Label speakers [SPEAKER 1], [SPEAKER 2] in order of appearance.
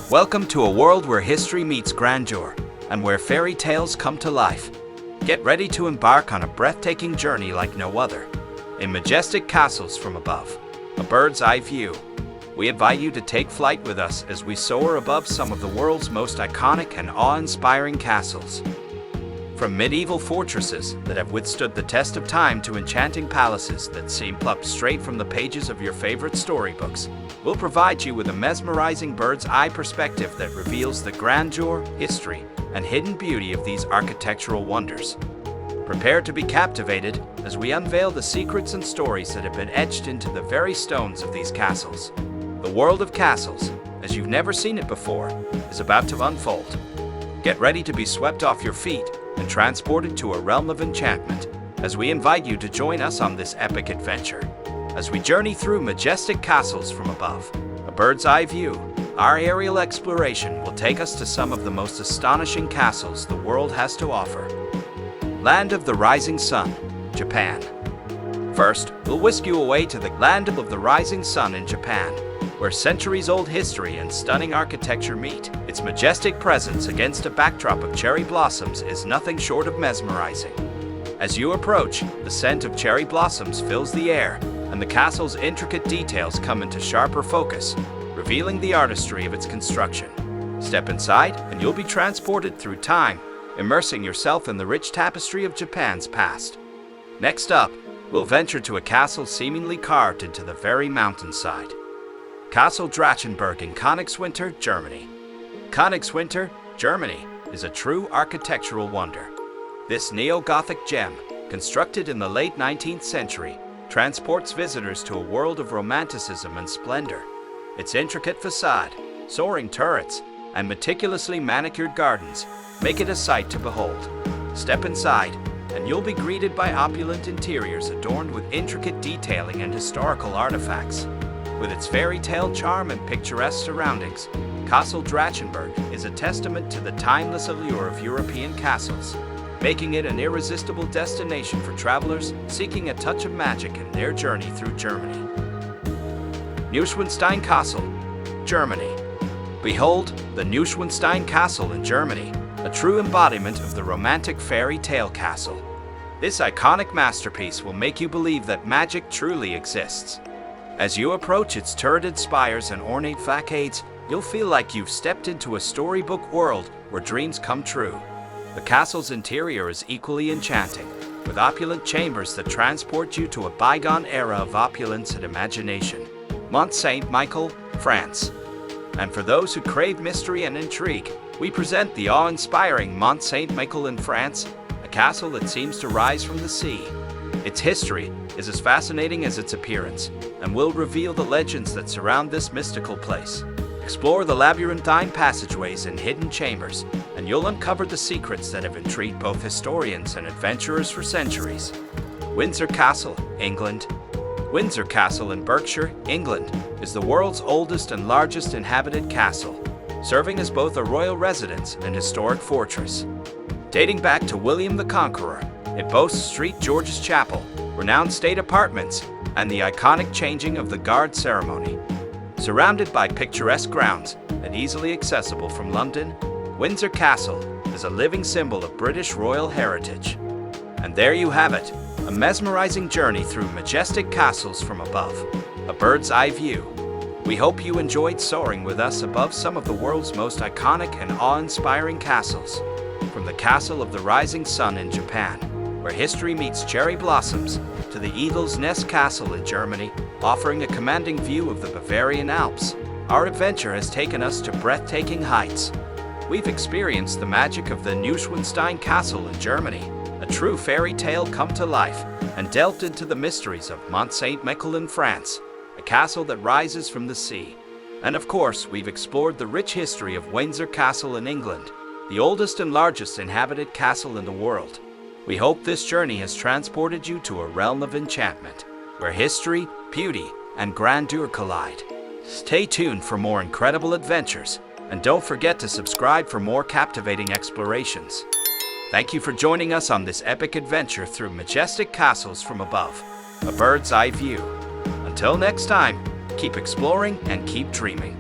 [SPEAKER 1] Welcome to a world where history meets grandeur and where fairy tales come to life. Get ready to embark on a breathtaking journey like no other. In majestic castles from above, a bird's eye view, we invite you to take flight with us as we soar above some of the world's most iconic and awe-inspiring castles. From medieval fortresses that have withstood the test of time to enchanting palaces that seem plucked straight from the pages of your favorite storybooks, we'll provide you with a mesmerizing bird's eye perspective that reveals the grandeur, history, and hidden beauty of these architectural wonders. Prepare to be captivated as we unveil the secrets and stories that have been etched into the very stones of these castles. The world of castles, as you've never seen it before, is about to unfold. Get ready to be swept off your feet and transported to a realm of enchantment as we invite you to join us on this epic adventure. As we journey through majestic castles from above, a bird's eye view, our aerial exploration will take us to some of the most astonishing castles the world has to offer. Land of the Rising Sun, Japan. First, we'll whisk you away to the Land of the Rising Sun in Japan, where centuries-old history and stunning architecture meet. Its majestic presence against a backdrop of cherry blossoms is nothing short of mesmerizing. As you approach, the scent of cherry blossoms fills the air, and the castle's intricate details come into sharper focus, revealing the artistry of its construction. Step inside, and you'll be transported through time, immersing yourself in the rich tapestry of Japan's past. Next up, we'll venture to a castle seemingly carved into the very mountainside. Castle Drachenberg in Königswinter, Germany. Königswinter, Germany, is a true architectural wonder. This neo-Gothic gem, constructed in the late 19th century, transports visitors to a world of romanticism and splendor. Its intricate facade, soaring turrets, and meticulously manicured gardens make it a sight to behold. Step inside, and you'll be greeted by opulent interiors adorned with intricate detailing and historical artifacts. With its fairy tale charm and picturesque surroundings, Castle Drachenberg is a testament to the timeless allure of European castles, making it an irresistible destination for travelers seeking a touch of magic in their journey through Germany. Neuschwanstein Castle, Germany. Behold, the Neuschwanstein Castle in Germany, a true embodiment of the romantic fairy tale castle. This iconic masterpiece will make you believe that magic truly exists. As you approach its turreted spires and ornate facades, you'll feel like you've stepped into a storybook world where dreams come true. The castle's interior is equally enchanting, with opulent chambers that transport you to a bygone era of opulence and imagination. Mont Saint-Michel, France. And for those who crave mystery and intrigue, we present the awe-inspiring Mont Saint-Michel in France, a castle that seems to rise from the sea. Its history is as fascinating as its appearance, and will reveal the legends that surround this mystical place. Explore the labyrinthine passageways and hidden chambers, and you'll uncover the secrets that have intrigued both historians and adventurers for centuries. Windsor Castle, England. Windsor Castle in Berkshire, England, is the world's oldest and largest inhabited castle, serving as both a royal residence and historic fortress. Dating back to William the Conqueror, it boasts St. George's Chapel, renowned state apartments, and the iconic changing of the guard ceremony. Surrounded by picturesque grounds and easily accessible from London, Windsor Castle is a living symbol of British royal heritage. And there you have it, a mesmerizing journey through majestic castles from above, a bird's eye view. We hope you enjoyed soaring with us above some of the world's most iconic and awe-inspiring castles. From the Castle of the Rising Sun in Japan, where history meets cherry blossoms, to the Eagle's Nest Castle in Germany, offering a commanding view of the Bavarian Alps, our adventure has taken us to breathtaking heights. We've experienced the magic of the Neuschwanstein Castle in Germany, a true fairy tale come to life, and delved into the mysteries of Mont Saint-Michel in France, a castle that rises from the sea. And of course, we've explored the rich history of Windsor Castle in England, the oldest and largest inhabited castle in the world. We hope this journey has transported you to a realm of enchantment, where history, beauty, and grandeur collide. Stay tuned for more incredible adventures, and don't forget to subscribe for more captivating explorations. Thank you for joining us on this epic adventure through majestic castles from above, a bird's eye view. Until next time, keep exploring and keep dreaming.